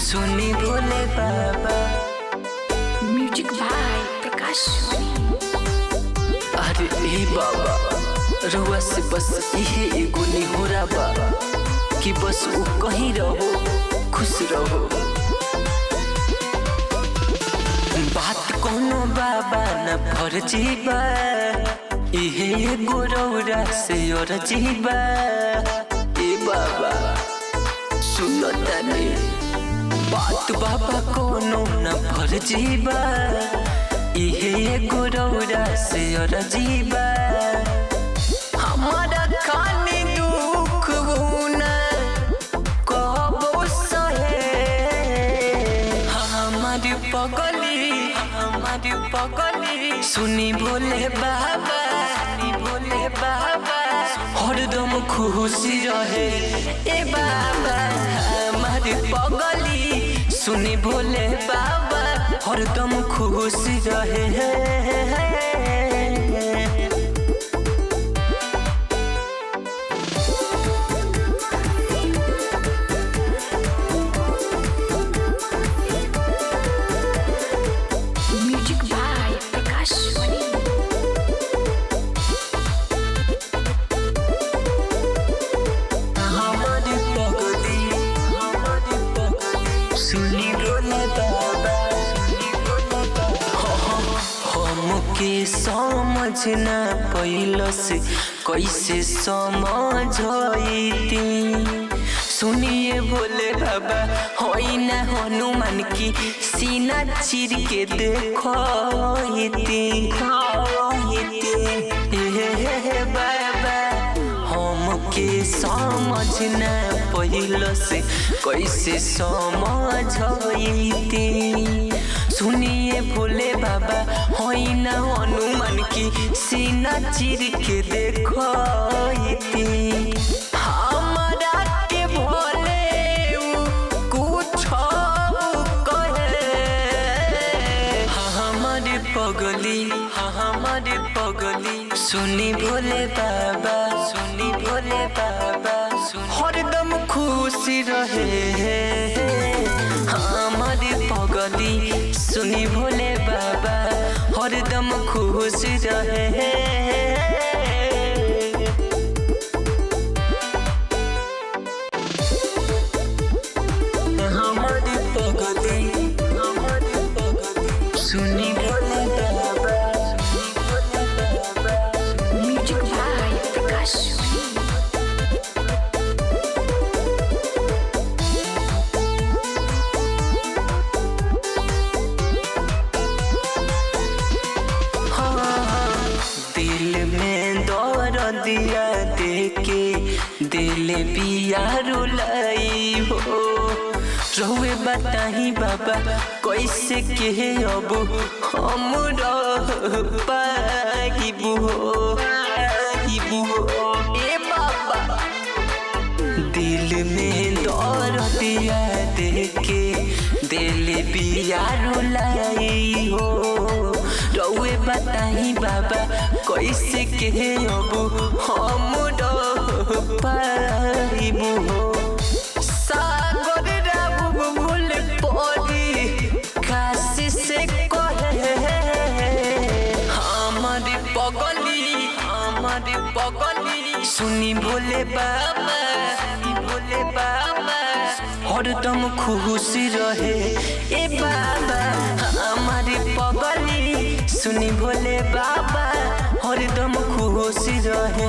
सुनी Bhole Baba. Music by Prakash. अरे ए बाबा रुआ से बस इहे एगो निहोरा बा कि बस वो कहीं रहो खुश रहो। बात कोनो बाबा न फर्जी बा इहे एगो रौरा से अर्जी बा। ए बाबा सुनो तनी बात बाबा कोनो न फर्जी बा इहे एगो रौरा से अर्जी बा। हमारा खाली दुख गुना कबो सहे हमारी पगली सुनी भोले बाबा। सुनी भोले बाबा हरदम खुशी रहे ए बाबा हमारी पगली। सुनी भोले बाबा हरदम खुशी रहे। Music by Prakash. हमारी पगली सुनी भोले बाबा। हमके समझ न पैलस कैसे समझती। सुनिए भोले बाबा होई ना हनुमान की सीना चीर के देखती। बाबा हमके समझ न पैलस कैसे समझती। सुनिए भोले बाबा होई ना हनुमान की सीना चीर के देखती। हमरा के भोले कुछ कहे हमारी पगली सुनी भोले बाबा। सुनी भोले बाबा हरदम खुशी रहे हमारी पगली। सुनी भोले बाबा हरदम खुशी रहे। हमारी पगली सुनी भोले बाबा। Music by Prakash. दिल में दौर दिया देके दिल बिया रुलाई हो। रहुए बताही बाबा कैसे के अब हम रह पाइबू हो। ए बाबा दिल में दौर दिया देके दिल बिया रुलाई हो। रहुए बताही बाबा कैसे के अब हम रह पाइबू हो। सागर राबू भूल पड़ी काशी से कहे हमारी पगली सुनी भोले बाबा। भोले बाबा हरदम खुशी रहे ए बाबा हमारी पगली। सुनी भोले बाबा हरदम खुशी रहे।